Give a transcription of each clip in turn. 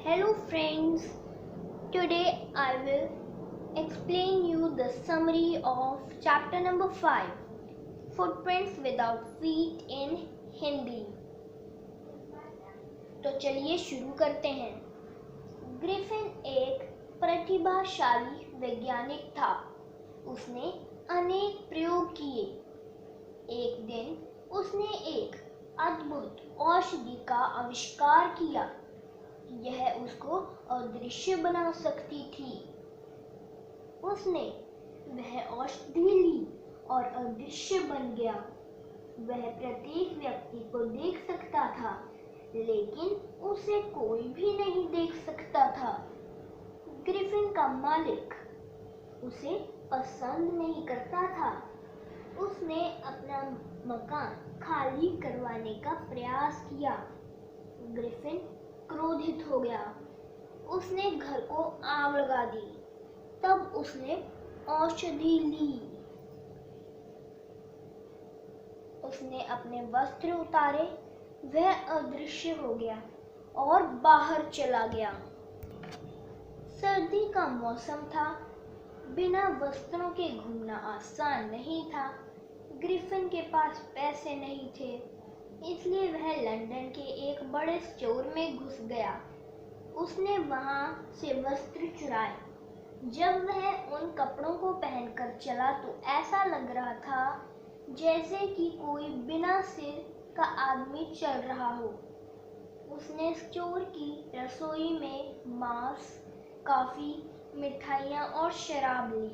Hello friends, today I will explain you the summary of chapter number 5, Footprints without feet in Hindi। तो चलिए शुरू करते हैं। Griffin एक प्रतिभाशाली वैज्ञानिक था। उसने अनेक प्रयोग किए। एक दिन उसने एक अद्भुत औषधि का आविष्कार किया। यह उसको अदृश्य बना सकती थी। उसने वह औषधि ली और अदृश्य बन गया। वह प्रत्येक व्यक्ति को देख सकता था, लेकिन उसे कोई भी नहीं देख सकता था। ग्रिफिन का मालिक उसे पसंद नहीं करता था। उसने अपना मकान खाली करवाने का प्रयास किया। ग्रिफिन क्रोधित हो गया। उसने घर को आग लगा दी। तब उसने औषधि ली। उसने अपने वस्त्र उतारे। वह अदृश्य हो गया और बाहर चला गया। सर्दी का मौसम था। बिना वस्त्रों के घूमना आसान नहीं था। ग्रिफिन के पास पैसे नहीं थे, इसलिए वह लंदन के एक बड़े स्टोर में घुस गया। उसने वहां से वस्त्र चुराए। जब वह उन कपड़ों को पहनकर चला तो ऐसा लग रहा था जैसे कि कोई बिना सिर का आदमी चल रहा हो। उसने स्टोर की रसोई में मांस, कॉफी, मिठाइयाँ और शराब ली।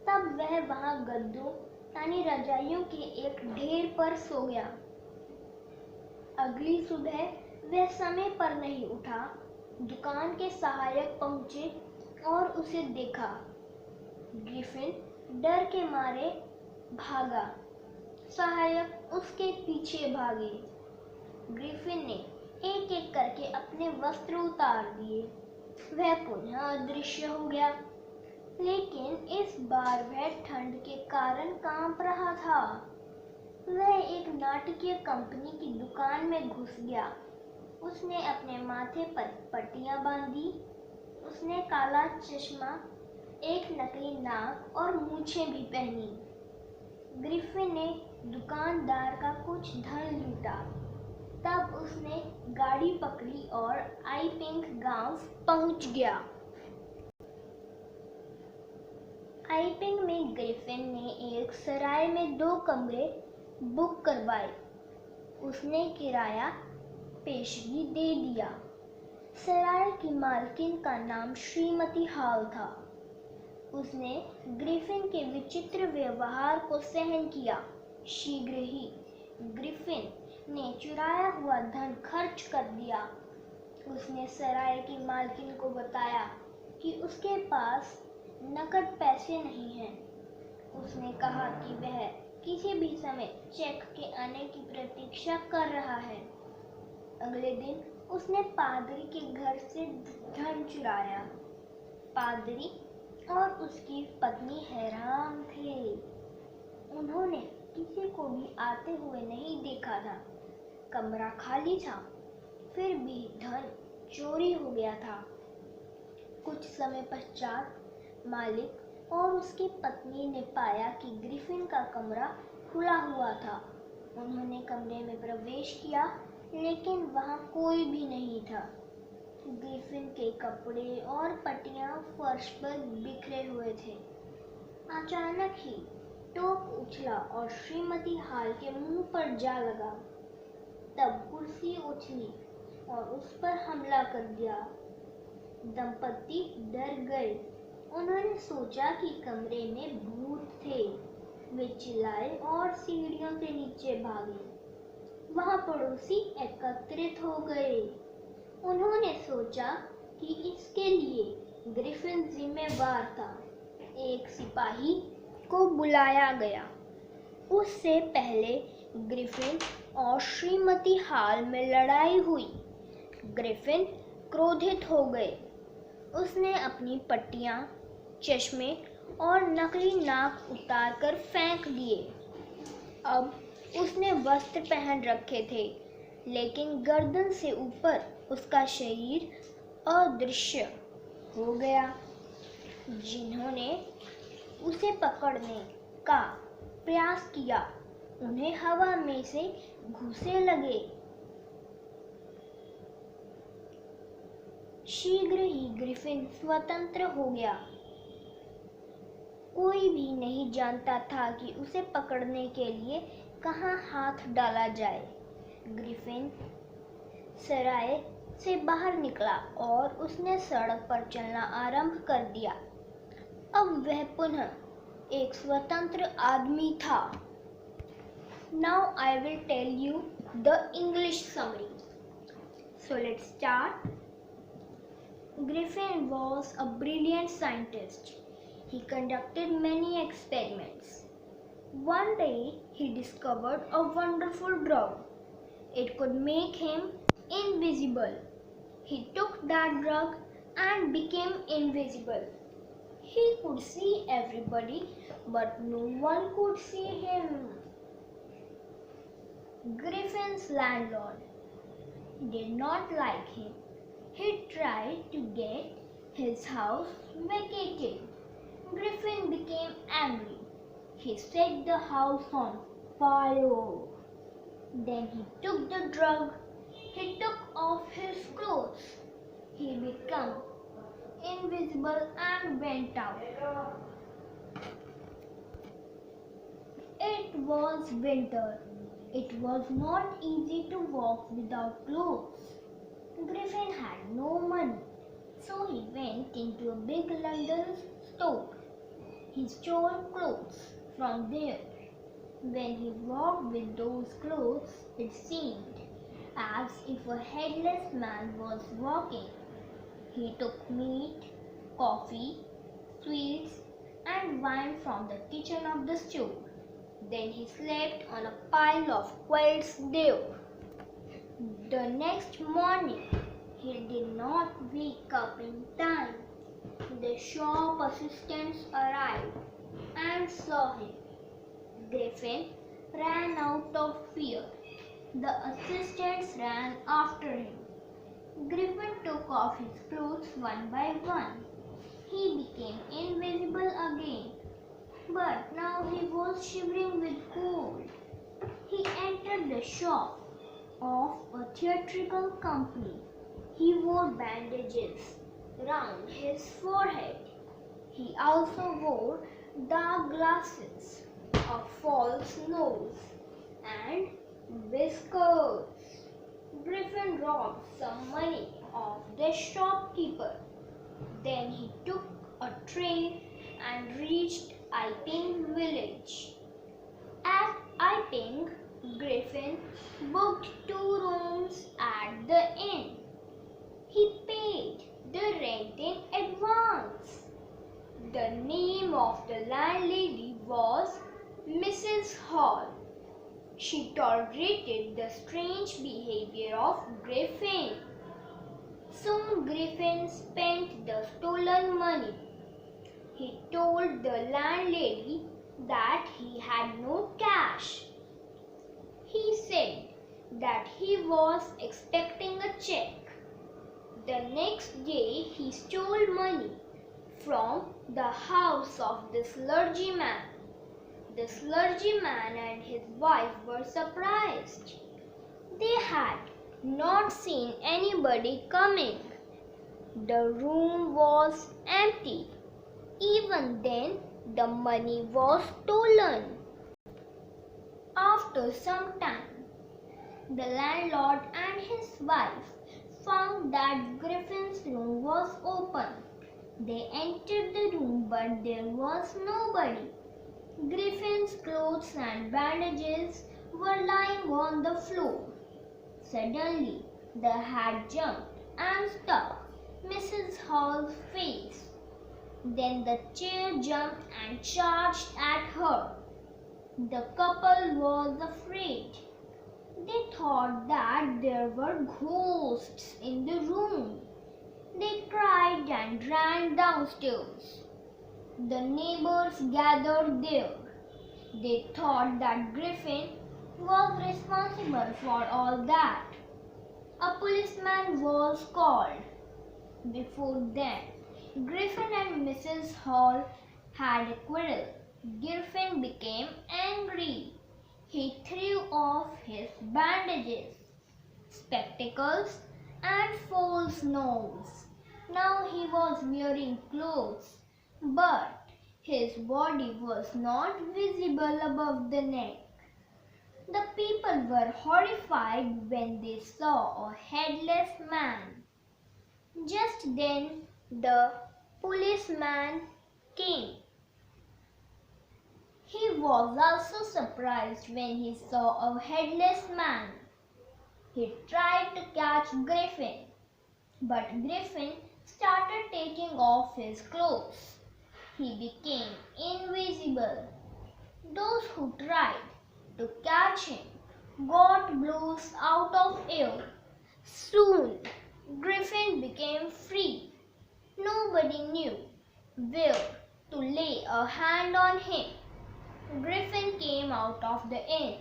तब वह वहां गद्दों यानी रजाइयों के एक ढेर पर सो गया। अगली सुबह वह समय पर नहीं उठा। दुकान के सहायक पहुंचे और उसे देखा। ग्रिफिन डर के मारे भागा। सहायक उसके पीछे भागे। ग्रिफिन ने एक एक करके अपने वस्त्र उतार दिए। वह पुनः अदृश्य हो गया, लेकिन इस बार वह ठंड के कारण कांप रहा था। वह एक नाटकीय कंपनी की दुकान में घुस गया। उसने अपने माथे पर पट्टियां बांधी। उसने काला चश्मा, एक नकली नाक और मूछें भी पहनी। ग्रिफिन ने दुकानदार का कुछ धन लूटा। तब उसने गाड़ी पकड़ी और आईपिंग गांव पहुंच गया। आईपिंग में ग्रिफिन ने एक सराय में 2 कमरे बुक करवाए। उसने किराया पेशगी दे दिया। सराय की मालकिन का नाम श्रीमती हॉल था। उसने ग्रिफिन के विचित्र व्यवहार को सहन किया। शीघ्र ही ग्रिफिन ने चुराया हुआ धन खर्च कर दिया। उसने सराय की मालकिन को बताया कि उसके पास नकद पैसे नहीं हैं। उसने कहा कि वह किसी भी समय चेक के आने की प्रतीक्षा कर रहा है। अगले दिन उसने पादरी के घर से धन चुराया। पादरी और उसकी पत्नी हैरान थे। उन्होंने किसी को भी आते हुए नहीं देखा था। कमरा खाली था, फिर भी धन चोरी हो गया था। कुछ समय पश्चात मालिक और उसकी पत्नी ने पाया कि ग्रिफिन का कमरा खुला हुआ था। उन्होंने कमरे में प्रवेश किया, लेकिन वहां कोई भी नहीं था। ग्रिफिन के कपड़े और पट्टियां फर्श पर बिखरे हुए थे। अचानक ही टोप उछला और श्रीमती हॉल के मुंह पर जा लगा। तब कुर्सी उछली और उस पर हमला कर दिया। दंपति डर गए। उन्होंने सोचा कि कमरे में भूत थे। वे चिल्लाए और सीढ़ियों से नीचे भागे। वहां पड़ोसी एकत्रित हो गए। उन्होंने सोचा कि इसके लिए ग्रिफिन जिम्मेवार था। एक सिपाही को बुलाया गया। उससे पहले ग्रिफिन और श्रीमती हॉल में लड़ाई हुई। ग्रिफिन क्रोधित हो गए। उसने अपनी पट्टियां, चश्मे और नकली नाक उतारकर फेंक दिए। अब उसने वस्त्र पहन रखे थे, लेकिन गर्दन से ऊपर उसका शरीर अदृश्य हो गया। जिन्होंने उसे पकड़ने का प्रयास किया उन्हें हवा में से घूंसे लगे। शीघ्र ही ग्रिफिन स्वतंत्र हो गया। कोई भी नहीं जानता था कि उसे पकड़ने के लिए कहाँ हाथ डाला जाए। ग्रिफिन सराय से बाहर निकला और उसने सड़क पर चलना आरंभ कर दिया। अब वह पुनः एक स्वतंत्र आदमी था। Now I will tell you the English summary. So let's start. Griffin was a brilliant scientist. He conducted many experiments. One day he discovered a wonderful drug. It could make him invisible. He took that drug and became invisible. He could see everybody, but no one could see him. Griffin's landlord did not like him. He tried to get his house vacated. Griffin became angry. He set the house on fire. Then he took the drug. He took off his clothes. He became invisible and went out. It was winter. It was not easy to walk without clothes. Griffin had no money, so he went into a big London store. He stole clothes from there. When he walked with those clothes, it seemed as if a headless man was walking. He took meat, coffee, sweets, and wine from the kitchen of the store. Then he slept on a pile of quilts there. The next morning, he did not wake up in time. The shop assistants arrived and saw him. Griffin ran out of fear. The assistants ran after him. Griffin took off his clothes one by one. He became invisible again. But now he was shivering with cold. He entered the shop of a theatrical company. He wore bandages round his forehead. He also wore dark glasses, a false nose, and whiskers. Griffin robbed some money of the shopkeeper. Then he took a train and reached Iping village. At Iping, Griffin booked 2 rooms at the inn. He paid the rent in advance. The name of the landlady was Mrs. Hall. She tolerated the strange behavior of Griffin. Soon Griffin spent the stolen money. He told the landlady that he had no cash. He said that he was expecting a check. The next day he stole money from the house of the clergyman. The clergyman and his wife were surprised. They had not seen anybody coming. The room was empty. Even then, the money was stolen. After some time, the landlord and his wife found that Griffin's room was open. They entered the room, but there was nobody. Griffin's clothes and bandages were lying on the floor. Suddenly, the hat jumped and struck Mrs. Hall's face. Then the chair jumped and charged at her. The couple was afraid. They thought that there were ghosts in the room. They cried and ran downstairs. The neighbors gathered there. They thought that Griffin was responsible for all that. A policeman was called. Before then, Griffin and Mrs. Hall had a quarrel. Griffin became angry. He threw off his bandages, spectacles, and false nose. Now he was wearing clothes, but his body was not visible above the neck. The people were horrified when they saw a headless man. Just then the policeman came. He was also surprised when he saw a headless man. He tried to catch Griffin, but Griffin started taking off his clothes. He became invisible. Those who tried to catch him got blows out of air. Soon, Griffin became free. Nobody knew where to lay a hand on him. Griffin came out of the inn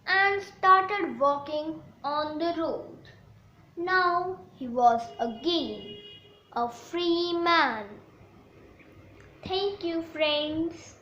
and started walking on the road. Now he was again a free man. Thank you, friends.